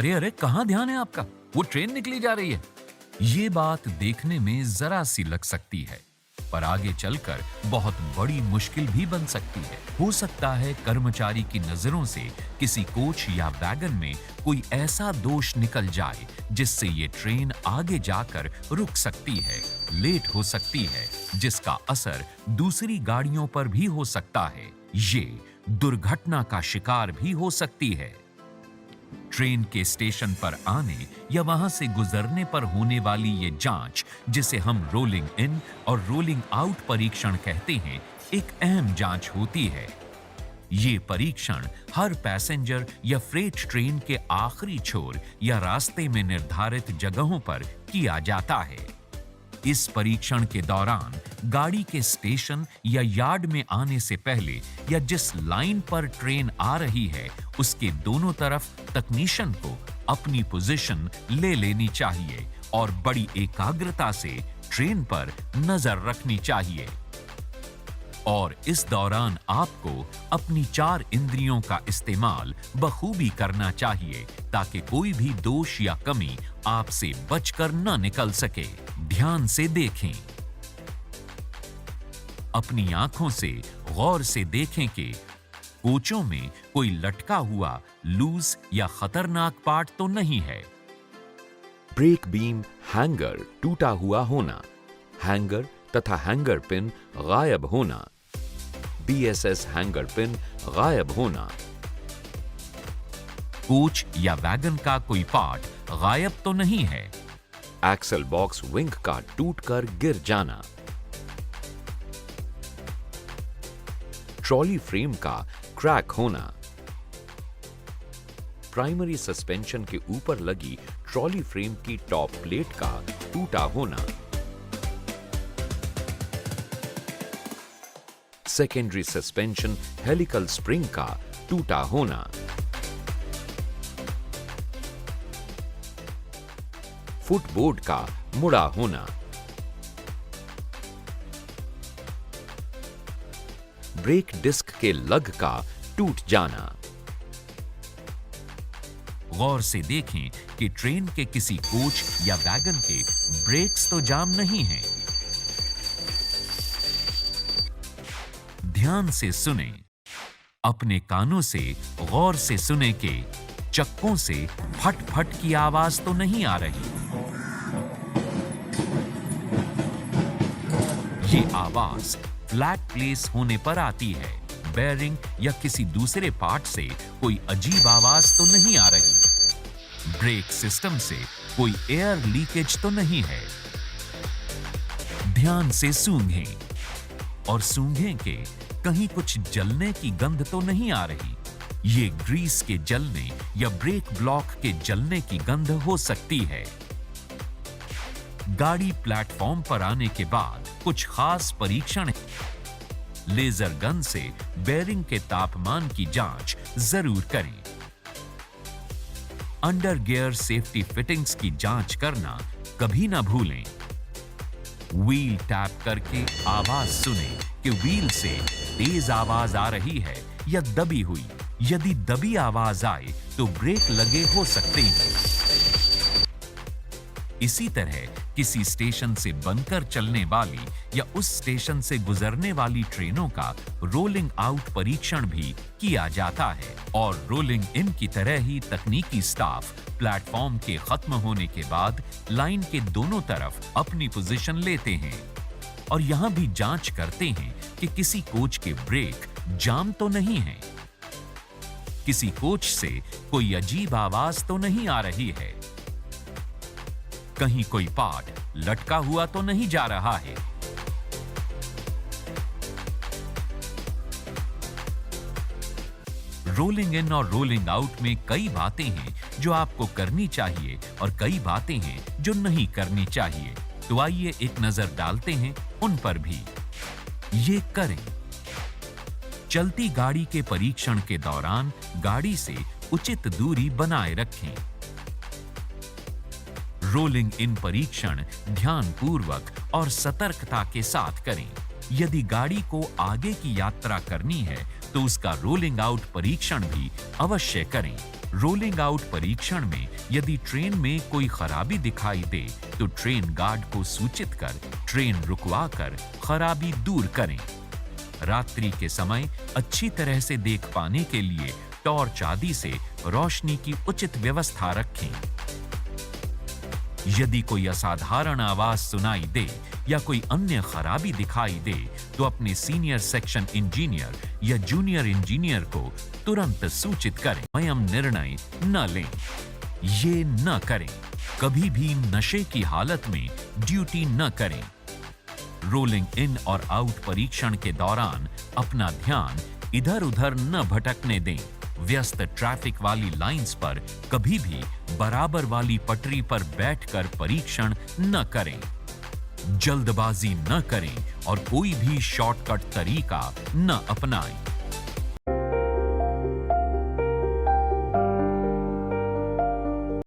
अरे अरे, कहाँ ध्यान है आपका? वो ट्रेन निकली जा रही है। ये बात देखने में जरा सी लग सकती है, पर आगे चलकर बहुत बड़ी मुश्किल भी बन सकती है। हो सकता है कर्मचारी की नजरों से किसी कोच या वैगन में कोई ऐसा दोष निकल जाए जिससे ये ट्रेन आगे जाकर रुक सकती है, लेट हो सकती है, जिसका असर दूसरी गाड़ियों पर भी हो सकता है। ये दुर्घटना का शिकार भी हो सकती है। ट्रेन के स्टेशन पर आने या वहां से गुजरने पर होने वाली ये जांच, जिसे हम रोलिंग इन और रोलिंग आउट परीक्षण कहते हैं, एक अहम जांच होती है। ये परीक्षण हर पैसेंजर या फ्रेट ट्रेन के आखिरी छोर या रास्ते में निर्धारित जगहों पर किया जाता है। इस परीक्षण के दौरान गाड़ी के स्टेशन या यार्ड में आने से पहले या जिस लाइन पर ट्रेन आ रही है, उसके दोनों तरफ तकनीशियन को अपनी पोजीशन ले लेनी चाहिए और बड़ी एकाग्रता से ट्रेन पर नजर रखनी चाहिए। और इस दौरान आपको अपनी 4 इंद्रियों का इस्तेमाल बखूबी करना चाहिए ताकि कोई भी दोष या कमी आपसे बचकर न निकल सके। ध्यान से देखें। अपनी आंखों से गौर से देखें कि कोचों में कोई लटका हुआ लूज या खतरनाक पार्ट तो नहीं है। ब्रेक बीम हैंगर टूटा हुआ होना, हैंगर तथा हैंगर पिन गायब होना, बीएसएस हैंगर पिन गायब होना, कोच या वैगन का कोई पार्ट गायब तो नहीं है। एक्सल बॉक्स विंग का टूटकर गिर जाना, ट्रॉली फ्रेम का क्रैक होना, प्राइमरी सस्पेंशन के ऊपर लगी ट्रॉली फ्रेम की टॉप प्लेट का टूटा होना, सेकेंडरी सस्पेंशन हेलिकल स्प्रिंग का टूटा होना, फुटबोर्ड का मुड़ा होना, ब्रेक डिस्क के लग का टूट जाना। गौर से देखें कि ट्रेन के किसी कोच या वैगन के ब्रेक्स तो जाम नहीं हैं। ध्यान से सुने। अपने कानों से गौर से सुने कि चक्कों से फट फट की आवाज तो नहीं आ रही। ये आवाज फ्लैट प्लेस होने पर आती है। बेयरिंग या किसी दूसरे पार्ट से कोई अजीब आवाज तो नहीं आ रही। ब्रेक सिस्टम से कोई एयर लीकेज तो नहीं है। ध्यान से सूंघें और सूंघें कि कहीं कुछ जलने की गंध तो नहीं आ रही। ये ग्रीस के जलने या ब्रेक ब्लॉक के जलने की गंध हो सकती है। गाड़ी प्लेटफॉर्म पर आने के बाद कुछ खास परीक्षण। लेजर गन से बेयरिंग के तापमान की जांच जरूर करें। अंडर गियर सेफ्टी फिटिंग्स की जांच करना कभी ना भूलें। व्हील टैप करके आवाज सुने कि व्हील से तेज आवाज आ रही है या दबी हुई। यदि दबी आवाज आए तो ब्रेक लगे हो सकते हैं। इसी तरह किसी स्टेशन से बनकर चलने वाली या उस स्टेशन से गुजरने वाली ट्रेनों का रोलिंग आउट परीक्षण भी किया जाता है। और रोलिंग इन की तरह ही तकनीकी स्टाफ प्लेटफॉर्म के खत्म होने के बाद लाइन के दोनों तरफ अपनी पोजीशन लेते हैं और यहां भी जांच करते हैं कि किसी कोच के ब्रेक जाम तो नहीं है, किसी कोच से कोई अजीब आवाज तो नहीं आ रही है, कहीं कोई पार्ट लटका हुआ तो नहीं जा रहा है। रोलिंग इन और रोलिंग आउट में कई बातें हैं जो आपको करनी चाहिए और कई बातें हैं जो नहीं करनी चाहिए। तो आइए एक नजर डालते हैं उन पर भी। ये करें। चलती गाड़ी के परीक्षण के दौरान गाड़ी से उचित दूरी बनाए रखें। रोलिंग इन परीक्षण ध्यानपूर्वक और सतर्कता के साथ करें। यदि गाड़ी को आगे की यात्रा करनी है तो उसका रोलिंग आउट परीक्षण भी अवश्य करें। रोलिंग आउट परीक्षण में यदि ट्रेन में कोई खराबी दिखाई दे तो ट्रेन गार्ड को सूचित कर ट्रेन रुकवाकर खराबी दूर करें। रात्रि के समय अच्छी तरह से देख पाने के लिए टॉर्च आदि से रोशनी की उचित व्यवस्था रखें। यदि कोई असाधारण आवाज सुनाई दे या कोई अन्य खराबी दिखाई दे तो अपने सीनियर सेक्शन इंजीनियर या जूनियर इंजीनियर को तुरंत सूचित करें। स्वयं निर्णय न लें। ये न करें। कभी भी नशे की हालत में ड्यूटी न करें। रोलिंग इन और आउट परीक्षण के दौरान अपना ध्यान इधर उधर न भटकने दें। व्यस्त ट्रैफिक वाली लाइंस पर कभी भी बराबर वाली पटरी पर बैठकर परीक्षण न करें। जल्दबाजी न करें और कोई भी शॉर्टकट तरीका न अपनाएं।